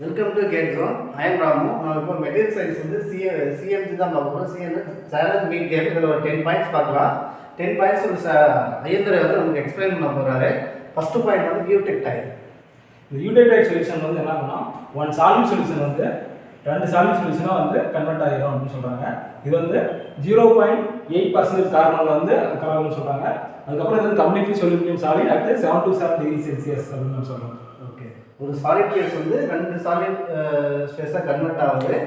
Welcome to Get Zone. I am Ramu. Now, இப்போ material science வந்து CMG தான் பார்க்க போகிறோம். சேலஞ்ச் மீட் கேம் இதில் ஒரு 10 பாயிண்ட்ஸ் பார்க்கலாம். 10 பாயிண்ட்ஸ் ஒரு ஐயந்தரை வந்து நமக்கு எக்ஸ்பிளைன் பண்ண போகிறாரு. ஃபஸ்ட்டு பாயிண்ட் வந்து யூடெக் டைப். இந்த யூடெக் டைப் சொல்யூஷன் வந்து என்ன பண்ணால் ஒன் சாலிட் சொல்யூஷன் வந்து ரெண்டு சாலிட் சொல்யூஷனாக வந்து கன்வெர்ட் ஆகிடும் அப்படின்னு சொல்கிறாங்க. இது வந்து 0.8% கார்பனில் வந்து கலர்னு சொல்கிறாங்க. அதுக்கப்புறம் இது வந்து completely soluble solid at 7 to 7 degree Celsius அப்படின்னு சொல்கிறோம். ஓகே, ஒரு சாலிட் கேஸ் வந்து ரெண்டு சாலிட் ஸ்பேஸாக கன்வெர்ட் ஆகுது.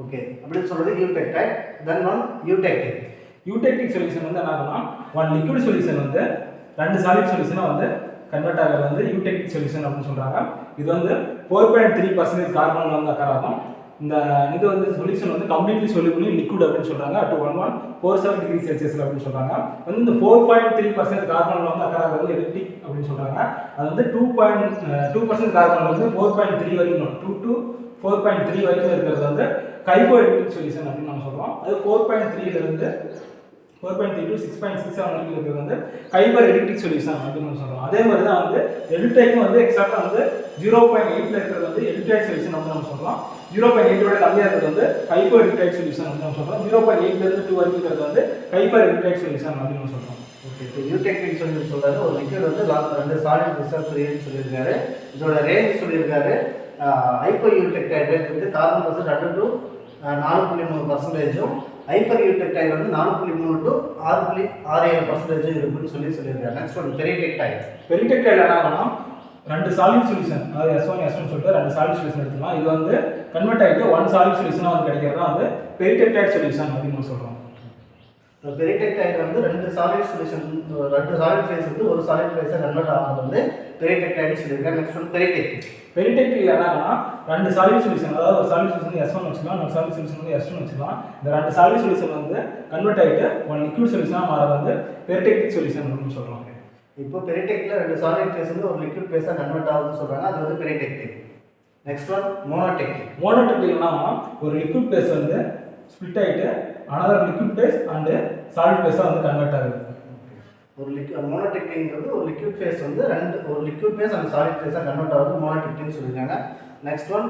ஓகே, அப்படின்னு சொல்கிறது யூடெக் டைப். தென் ஒன் யூடெக்டிக். யூடெக்டிக் சொல்யூஷன் வந்து என்ன பண்ணால் ஒன் லிக்விட் சொல்யூஷன் வந்து ரெண்டு சாலிட் சொல்யூஷனாக வந்து கன்வெர்ட் ஆகிறது வந்து யூடெக்டிக் சொல்யூஷன் அப்படின்னு சொல்கிறாங்க. இது வந்து 4.3% கார்பனில் வந்து அக்கர் ஆகும். இந்த இது வந்து சொல்யூஷன் வந்து கம்ப்ளீட்லி சொல்யூபிள் லிக்விட் அப்படின்னு சொல்கிறாங்க. அட் 1147 டிகிரி செல்சியஸ் அப்படின்னு சொல்கிறாங்க. வந்து இந்த 4.3% கார்பனில் வந்து அக்கர் ஆகிறது வந்து எலக்ட்ரிக் அப்படின்னு சொல்கிறாங்க. அது வந்து 2% கார்பனில் வந்து 4.3 வரைக்கும் 2 to 4.3 வரைக்கும் இருக்கிறது வந்து கைபோ எலக்ட்ரிக் சொல்யூஷன் அப்படின்னு நம்ம சொல்கிறோம். அது 4.3 to 6.67 வரைக்கும் இருக்கிறது வந்து கைபர் எலக்ட்ரிக் சொல்யூஷன் அப்படின்னு நம்ம சொல்கிறோம். அதே மாதிரி தான் வந்து எலக்ட்ரைக்கும் வந்து எக்ஸாக்டாக வந்து 0.8 இருக்கிறது வந்து எலக்ட்ரைக் சொல்யூஷன் அப்படின்னு நம்ம சொல்கிறோம். 0.8 விட கம்மியாக இருக்கிறது வந்து கைபர் எலக்ட்ரைக் சொல்யூஷன் அப்படின்னு நம்ம சொல்கிறோம். 0.8 to 2 வரைக்கும் இருக்கிறது வந்து கைபர் எலக்ட்ரைக் சொல்யூஷன் அப்படின்னு நம்ம சொல்கிறோம். ஓகே, இப்போ யூடெக்டிக் சொல்யூஷன் சொல்கிறாரு. ஒரு லிக்விட் வந்து ரெண்டு சாலிட் ரிசல்ட் ரேஞ்ச் சொல்லியிருக்காரு. இதோட ரேஞ்ச் சொல்லியிருக்காரு. ஹைப்போ யூடெக் டைப் வந்து carbon percent 2 to 4.3%, hypereutectic type வந்து 4.3 to 6.67% இருக்குன்னு சொல்லியிருக்காரு. Next one peritectic type. Peritectic type என்ன ஆகும்னா ரெண்டு சாலிட் சொல்யூஷன், அதாவது S1 சொல்லிட்டு ரெண்டு சாலிட் சொல்யூஷன் எடுத்துக்கலாம். இது வந்து கன்வெர்ட் ஆகிட்டு ஒன் சாலிட் சொல்யூஷனாக வந்து கிடைக்கிறதா வந்து பெரிடெக் டைப் சொல்யூஷன் அப்படின்னு சொல்கிறோம். பெரிடெக் டைப் வந்து ரெண்டு சாலிட் சொல்யூஷன், ரெண்டு சாலிட் ஃபேஸ் வந்து ஒரு சாலிட் ஃபேஸாக கன்வெர்ட் ஆகிறது வந்து பெரிடெக் டைப்னு சொல்லியிருக்காங்க. Next one பெரிடெக்டிக். பெரிடெக்டிக் என்னன்னா ரெண்டு சாலிட் சொல்யூஷன், அதாவது ஒரு சாலிட் சொல்யூஷன் S1 வச்சுக்கலாம், ஒரு சாலிட் சொல்யூஷன் வந்து S2 வச்சுக்கலாம். இந்த ரெண்டு சாலிட் சொல்யூஷன் வந்து கன்வெர்ட் ஆகிட்டு ஒன் லிக்விட் சொல்யூஷனாக மாறது வந்து பெரிடெக்டிக் சொல்யூஷன் அப்படின்னு சொல்கிறோம். இப்போ பெரிடெக்டில் ரெண்டு சாலிட் ஃபேஸ் வந்து ஒரு லிக்விட் ஃபேஸாக கன்வெர்ட் ஆகுதுன்னு சொல்கிறாங்க. அது வந்து பெரிடெக்டிக். Next one monotectic. மோனோடெக்டிக்னா ஒரு லிக்விட் ஃபேஸ் வந்து ஸ்ப்ளிட் ஆகிட்டு another liquid phase and solid ஃபேஸாக வந்து கன்வெர்ட் ஆகுது. ஒரு மோனோடெக்டிக்ங்கிறது ஒரு லிக்விட் ஃபேஸ் வந்து ஒரு லிக்விட் ஃபேஸ் அண்ட் சாலிட் ஃபேஸாக கன்வெர்ட் ஆகுது மோனோடெக்டிக்னு சொல்லியிருக்காங்க. Next one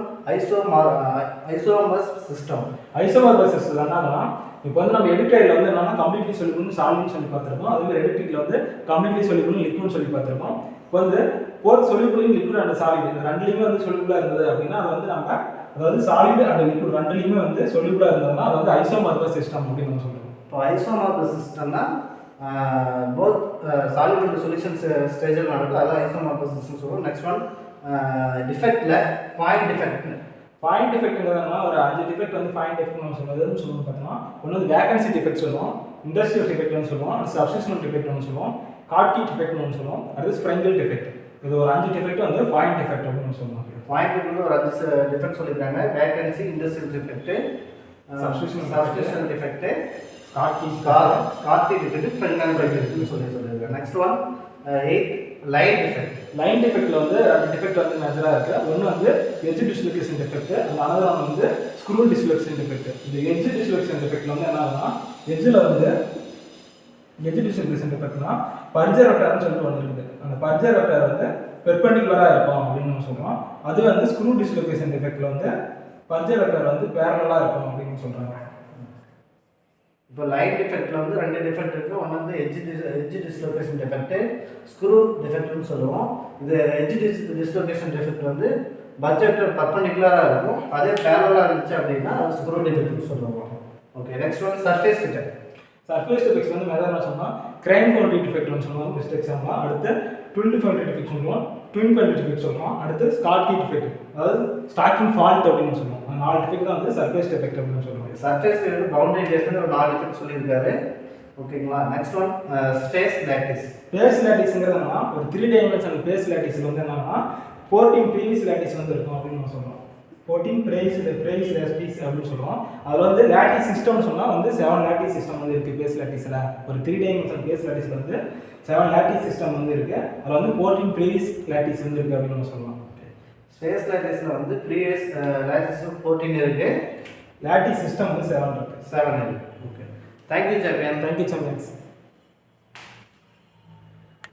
isomers system. Isomers system என்னன்னா இப்போ வந்து நம்ம எலக்ட்ரைடில் வந்து என்னன்னா கம்ப்ளீட்லி சொல்யூபிள் சாலிட்னு சொல்லி பார்த்துருக்கோம். அதேமாதிரி எலக்ட்ரிக்கில் வந்து கம்ப்ளீட்லி சொல்யூபிள் லிக்விட்னு சொல்லி பார்த்துருக்கோம். இப்போ வந்து both soluble liquid and solid இந்த ரெண்டுலேயுமே வந்து சொல்யூபிளாக இருந்தது அப்படின்னா அது வந்து நம்ம அதாவது சாலிட் அண்ட் லிக்விட் ரெண்டுலேயுமே வந்து சொல்யூபிளாக இருந்ததுன்னா அது வந்து ஐசோமர்ஸ் சிஸ்டம் அப்படின்னு நம்ம சொல்லுவோம். இப்போ ஐசோமர்ஸ் சிஸ்டம்னா போத் சாலிட் அண்ட் சொல்யூஷன் ஸ்டேஜில் நடக்குது, அதான் ஐசோமர்ஸ் சிஸ்டம் சொல்லுவோம். நெக்ஸ்ட் ஒன் டிஃபெக்டில் பாயிண்ட் டிஃபெக்ட். பாயிண்ட் டிஃபெக்ட்ங்கிறதுனா ஒரு 5 டிஃபெக்ட் வந்து பாயிண்ட் டிஃபெக்ட் நம்ம சொல்லுவோம். சொல்லுவோம் பார்த்தோம்னா ஒன்று வந்து வேகன்சி டிஃபெக்ட் சொல்லுவோம், இண்டஸ்ட்ரியல் டிஃபெக்ட்னு சொல்லுவோம், சப்ஸ்டிஷனல் டிஃபெக்ட்னு சொல்லுவோம், காட்கி டிஃபெக்ட்னு சொல்லுவோம், அடுத்து ஸ்ப்ரெங்கல் டிஃபெக்ட். இது ஒரு 5 டிஃபெக்ட் வந்து பாயிண்ட் டிஃபெக்ட் அப்படின்னு சொல்லுவோம். பாயிண்ட் வந்து ஒரு 5 டிஃபெக்ட் சொல்லியிருக்காங்க. Vacancy, industrial defect, substitutional defect, Schottky defect, Frenkel டிஃபெக்ட்னு சொல்லியிருக்காங்க. Next one 8 line defect. Line டிஃபெக்ட்ல வந்து ரெண்டு டிஃபெக்ட் வந்து மேஜராக இருக்குது. ஒன்று வந்து எட்ஜ் டிஸ்லொகேஷன் டிஃபெக்ட், அந்த அனதர் வந்து ஸ்க்ரூ டிஸ்லொகேஷன் டிஃபெக்ட். இந்த எட்ஜ் டிஸ்லொகேஷன் டிஃபெக்ட்ல வந்து என்ன ஆகுதுன்னா எட்ஜில் வந்து எட்ஜ் டிஸ்லொகேஷன் டிஃபெக்ட்னா பர்ஜர் வெக்டார்னு சொல்லிட்டு ஒன்று இருக்குது. அந்த பர்ஜர் வெக்டார் வந்து பெர்பெண்டிகுலராக இருக்கும் அப்படின்னு நம்ம சொல்கிறோம். அது வந்து ஸ்க்ரூ டிஸ்லொகேஷன் டிஃபெக்ட்ல வந்து பர்ஜர் வெக்டார் வந்து பேரலாக இருக்கும் அப்படின்னு சொல்கிறாங்க. இப்போ லைன் டிஃபெக்டில் வந்து ரெண்டு டிஃபெக்ட் இருக்குது. ஒன்று வந்து எட்ஜ் டிஸ்லொகேஷன் டிஃபெக்ட்டு, ஸ்க்ரூ டிஃபெக்ட்னு சொல்லுவோம். இது எட்ஜ் டிஸ்லொகேஷன் டிஃபெக்ட் வந்து பட்ஜெட் பர்பெண்டிகுலராக இருக்கும். அதே பேரலாக இருந்துச்சு அப்படின்னா அது ஸ்க்ரூ டிஃபெக்ட்னு சொல்லுவோம். Okay, next one surface defect. Surface defects வந்து மெதர் என்ன சொன்னால் கிரைன் பவுண்டரி டிஃபெக்ட்னு சொல்லுவோம் பெஸ்ட் எக்ஸாம்பிள். அடுத்து ட்வின் பவுண்டரி டிஃபெக்ட் சொல்லுவோம், ட்வின் பவுண்டரி டிஃபெக்ட் சொல்லுவோம். அடுத்து ஸ்காட்கி டிஃபெக்ட், அதாவது ஸ்டாக்கிங் ஃபால்ட் அப்படின்னு சொல்லுவோம். அந்த 4 டிஃபெக்ட் தான் வந்து சர்ஃபேஸ் டிஃபெக்ட் அப்படின்னு சொல்லுவோம். சர்ஃபேஸ் பவுண்டரி பேஸ்ட் ஒரு 4 டிஃபெக்ட் சொல்லியிருக்காரு. ஓகேங்களா. Next one space lattice. Space லேட்டிஸ்ங்கிறது என்னன்னா ஒரு 3 டைமென்ஷனல் ஸ்பேஸ் லேட்டிஸ்ல வந்து என்னன்னா 14 ப்ரீவியஸ் லேட்டிஸ் வந்து இருக்கும் அப்படின்னு நம்ம சொல்றோம். 14 ப்ரைஸ் லேட்டிஸ் அப்படின்னு சொல்றோம். அதில் வந்து லேட்டிஸ் சிஸ்டம் சொன்னால் வந்து 7 லேட்டிஸ் சிஸ்டம் வந்து இருக்குது ஸ்பேஸ் லேட்டிஸில். ஒரு 3 டைமென்ஷனல் ஸ்பேஸ் லேட்டிஸில் வந்து 7 லேட்டிஸ் சிஸ்டம் வந்து இருக்குது. அதில் வந்து 14 ப்ரீவியஸ் லேட்டிஸ் வந்து இருக்குது அப்படின்னு நம்ம சொல்லலாம். ஸ்பேஸ் லேட்டிஸில் வந்து ப்ரீவியஸ் லேட்டிஸ் 14 இருக்குது, லேட்டிஸ் சிஸ்டம் வந்து 7 இருக்குது. Okay, thank you champion. Thank you champions.